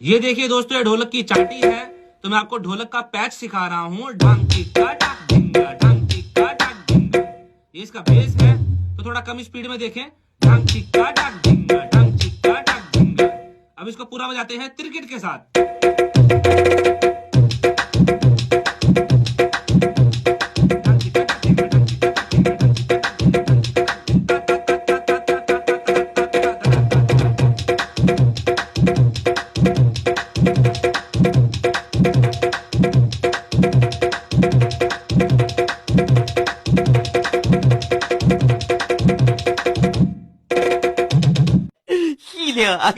ये देखिए दोस्तों, ये ढोलक की चाटी है। तो मैं आपको ढोलक का पैच सिखा रहा हूँ। ढंग टिक्का टक ढिंगा, ढंग टिक्का टक ढिंगा। ये इसका बेस है, तो थोड़ा कम स्पीड में देखें। ढंग टिक्का टक ढिंगा, ढंग टिक्का टक ढिंगा। अब इसको पूरा बजाते हैं त्रिकेट के साथ। Gila.